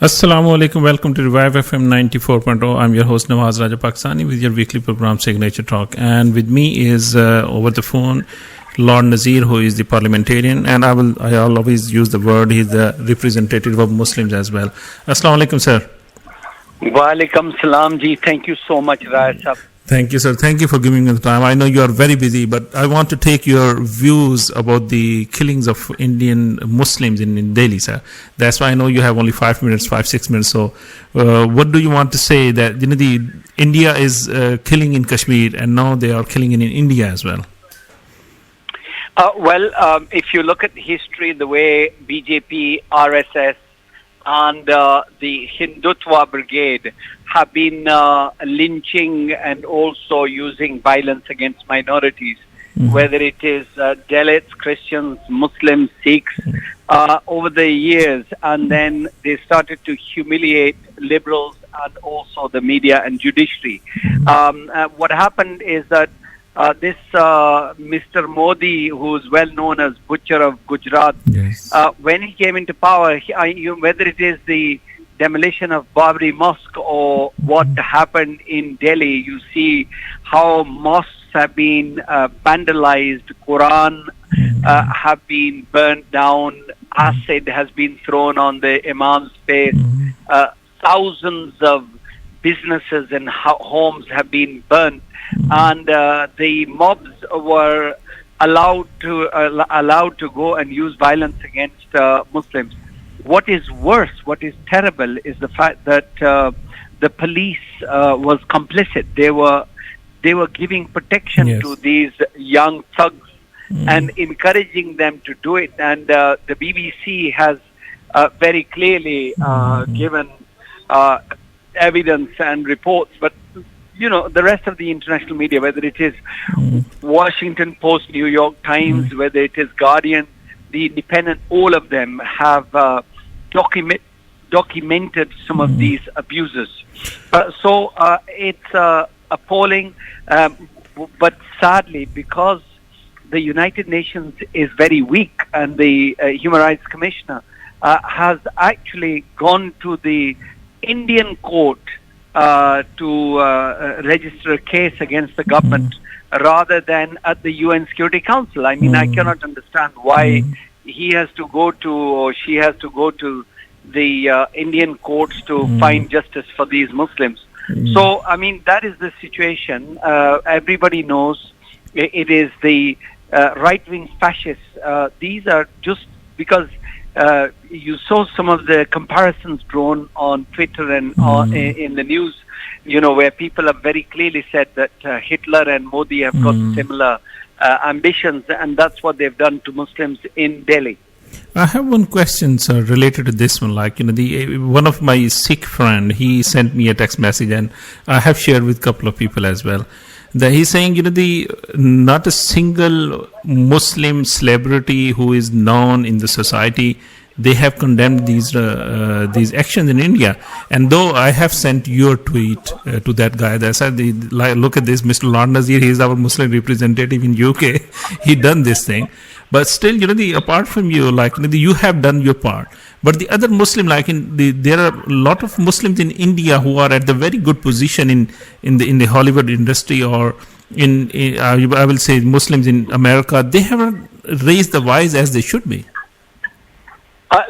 Assalamu alaikum. Welcome to Revive FM 94.0. I'm your host Nawaz Rajapakistani with your weekly program Signature Talk. And with me is over the phone Lord Nazir, who is the parliamentarian, and I'll always use the word, he's the representative of Muslims as well. Assalamu alaikum, sir. Wa alaikum salam ji. Thank you so much, Raj sahab. Thank you, sir. Thank you for giving me the time. I know you are very busy, but I want to take your views about the killings of Indian Muslims in Delhi, sir. That's why I know you have only 6 minutes. So, what do you want to say that India is killing in Kashmir, and now they are killing in India as well? If you look at history, the way BJP, RSS, and the Hindutva Brigade have been lynching and also using violence against minorities, whether it is Dalits, Christians, Muslims, Sikhs, over the years. And then they started to humiliate liberals and also the media and judiciary. What happened is that this Mr. Modi, who is well known as Butcher of Gujarat, yes. When he came into power, whether it is the demolition of Babri Mosque or what happened in Delhi, you see how mosques have been vandalized, Quran have been burnt down, acid has been thrown on the Imam's face, thousands of businesses and homes have been burnt, and the mobs were allowed to go and use violence against Muslims. What is worse, what is terrible, is the fact that the police was complicit. They were giving protection to these young thugs and encouraging them to do it. And the BBC has very clearly given evidence and reports, but the rest of the international media, whether it is Washington Post, New York Times, whether it is Guardian, The Independent, all of them have documented some of these abuses. So it's appalling, but sadly, because the United Nations is very weak and the Human Rights Commissioner has actually gone to the Indian court to register a case against the government rather than at the UN Security Council. I mean, I cannot understand why he has to go to, or she has to go to the Indian courts to find justice for these Muslims. So, I mean, that is the situation. Everybody knows it is the right-wing fascists. These are just because you saw some of the comparisons drawn on Twitter and in the news, where people have very clearly said that Hitler and Modi have got similar ambitions, and that's what they've done to Muslims in Delhi. I have one question, sir, related to this one. Like, one of my Sikh friend, he sent me a text message, and I have shared with a couple of people as well, that he's saying, not a single Muslim celebrity who is known in the society, they have condemned these actions in India. And though I have sent your tweet to that guy that said, look at this, Mr. Lord Nazir, he is our Muslim representative in UK. He done this thing. But still, apart from you, you have done your part. But the other Muslim, there are a lot of Muslims in India who are at the very good position in the Hollywood industry, or I will say Muslims in America. They haven't raised the voice as they should be.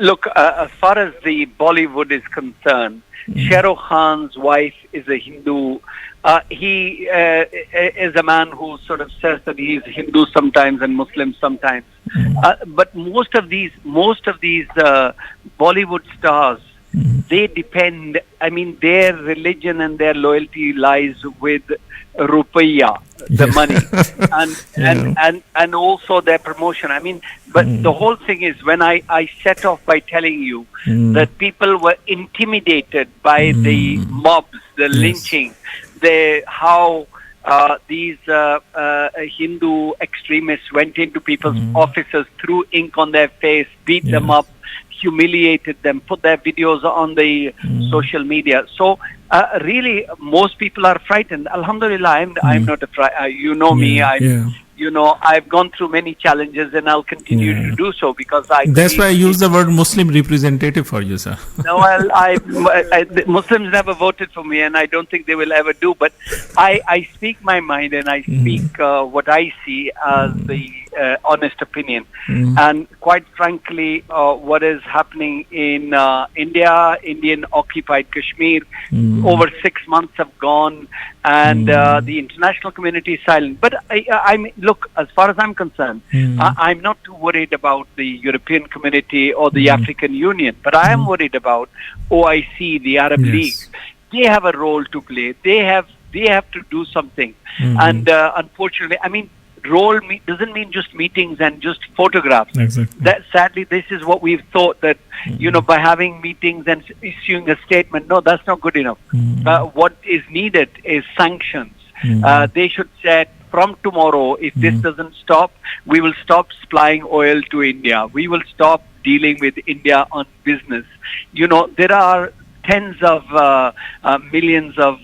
Look, as far as the Bollywood is concerned, Shah Rukh Khan's wife is a Hindu. He is a man who sort of says that he is Hindu sometimes and Muslim sometimes. But most of these Bollywood stars, they depend. I mean, their religion and their loyalty lies with rupiah, the money, and also their promotion. I mean, but the whole thing is, when I set off by telling you that people were intimidated by the mobs, the lynching, how these Hindu extremists went into people's offices, threw ink on their face, beat them up, humiliated them, put their videos on the social media. So really, most people are frightened. Alhamdulillah, I'm not you know me. I'm I've gone through many challenges, and I'll continue to do so, because That's why I use the word Muslim representative for you, sir. No, well, the Muslims never voted for me, and I don't think they will ever do. But I speak my mind, and I speak what I see as the honest opinion. And quite frankly, what is happening in India, Indian occupied Kashmir, over 6 months have gone, and the international community is silent. But look, as far as I'm concerned, I'm not too worried about the European community or the African Union, but I am worried about OIC, the Arab League. They have a role to play. They have to do something. And unfortunately, role doesn't mean just meetings and just photographs. Exactly. Sadly, this is what we've thought, that by having meetings and issuing a statement. No, that's not good enough. What is needed is sanctions. They should say, from tomorrow, if this doesn't stop, we will stop supplying oil to India. We will stop dealing with India on business. There are tens of millions of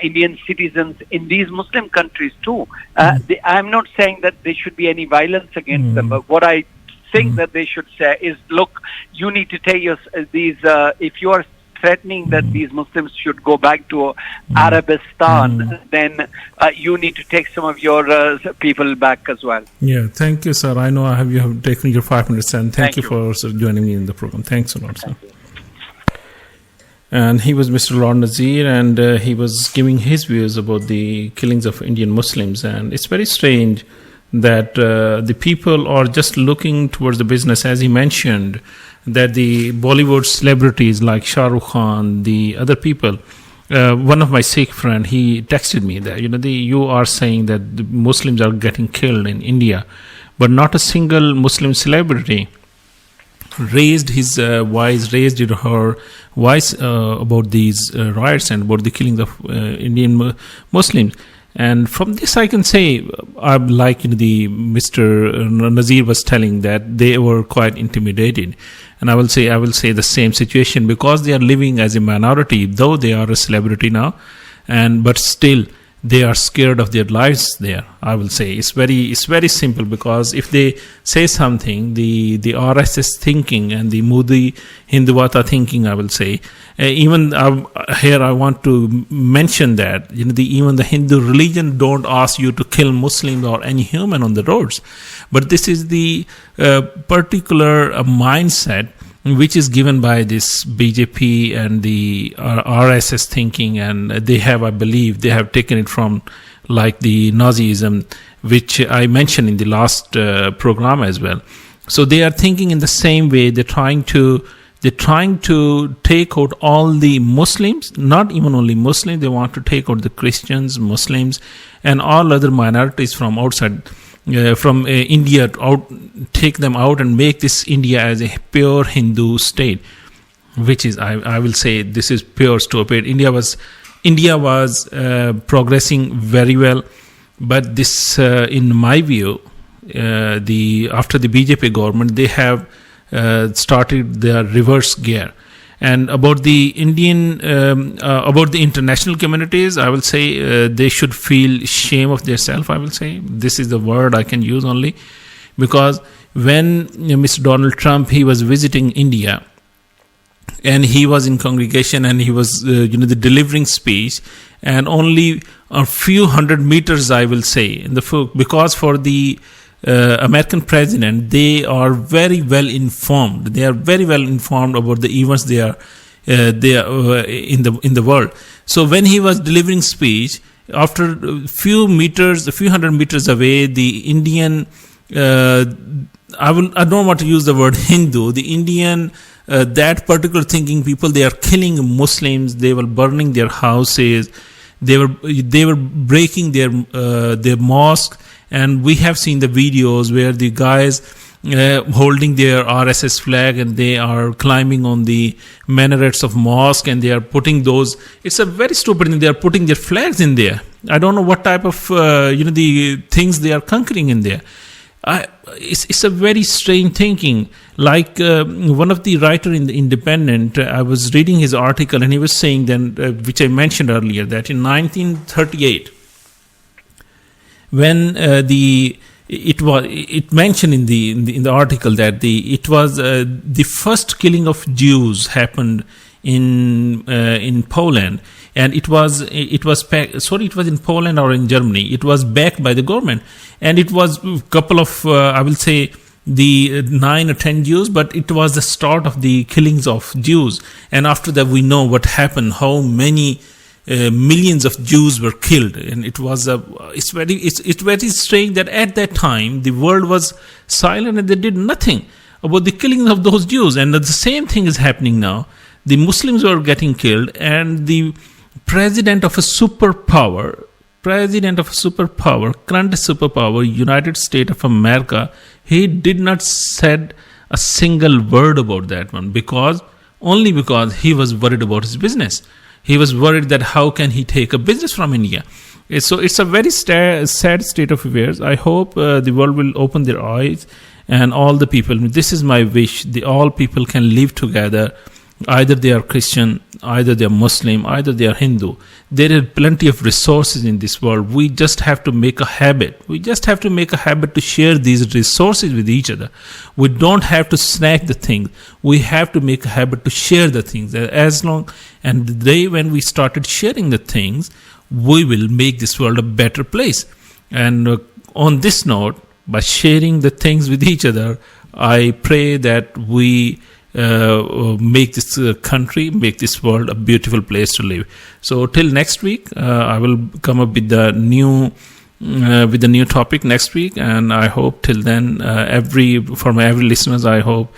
Indian citizens in these Muslim countries too. I'm not saying that there should be any violence against them, but what I think that they should say is, look, you need to take these, if you are threatening that these Muslims should go back to Arabistan, then you need to take some of your people back as well. Yeah, thank you, sir. I know you have taken your 5 minutes, and thank you for joining me in the program. Thanks a lot, sir. And he was Mr. Lord Nazir, and he was giving his views about the killings of Indian Muslims. And it's very strange that the people are just looking towards the business, as he mentioned, that the Bollywood celebrities like Shah Rukh Khan, the other people, one of my Sikh friend, he texted me that, you are saying that the Muslims are getting killed in India, but not a single Muslim celebrity raised his voice, raised her voice about these riots and about the killing of Indian Muslims. And from this, I can say, like the Mr. Nazir was telling, that they were quite intimidated. And I will say the same situation, because they are living as a minority, though they are a celebrity now, but still they are scared of their lives there. I will say it's very simple, because if they say something, the RSS thinking and the Modi Hindutva thinking, I will say, even here I want to mention that even the Hindu religion don't ask you to kill Muslims or any human on the roads, but this is the particular mindset which is given by this BJP and the RSS thinking, and they have, I believe, they have taken it from like the Nazism, which I mentioned in the last program as well. So they are thinking in the same way. They're trying to take out all the Muslims, not even only Muslims. They want to take out the Christians, Muslims, and all other minorities from outside. From India, take them out and make this India as a pure Hindu state, which is, I will say, this is pure stupid. India was progressing very well, but this, in my view, after the BJP government, they have started their reverse gear. And about the about the international communities, I will say they should feel shame of themselves. I will say this is the word I can use only, because when Mr. Donald Trump, he was visiting India, and he was in congregation, and he was the delivering speech, and only a few hundred meters, I will say, because for the American president, they are very well informed. They are very well informed about the events they are in the world. So when he was delivering speech, after a few hundred meters away, the Indian, I don't want to use the word Hindu, the Indian, that particular thinking people, they are killing Muslims. They were burning their houses. They were breaking their mosque. And we have seen the videos where the guys holding their RSS flag, and they are climbing on the minarets of mosque, and they are putting those. It's a very stupid thing. They are putting their flags in there. I don't know what type of the things they are conquering in there. It's a very strange thinking. Like one of the writer in the Independent, I was reading his article, and he was saying then, which I mentioned earlier, that in 1938. when it mentioned in the article that it was the first killing of Jews happened in Poland, and it was in Poland or in Germany. It was backed by the government, and it was a couple of I will say the 9 or 10 Jews, but it was the start of the killings of Jews. And after that, we know what happened, how many millions of Jews were killed. And it was it's very strange that at that time the world was silent and they did nothing about the killing of those Jews. And the same thing is happening now. The Muslims were getting killed, and the president of a superpower, current superpower, United States of America, he did not said a single word about that one, because he was worried about his business. He was worried that how can he take a business from India. So it's a very sad state of affairs. I hope the world will open their eyes, and all the people, this is my wish, all people can live together. Either they are Christian, either they are Muslim, either they are Hindu. There are plenty of resources in this world. We just have to make a habit. To share these resources with each other. We don't have to snack the things. We have to make a habit to share the things. And the day when we started sharing the things, we will make this world a better place. And on this note, by sharing the things with each other, I pray that we make this country, make this world a beautiful place to live. So till next week, I will come up with the new topic next week, and I hope till then, for my every listeners, I hope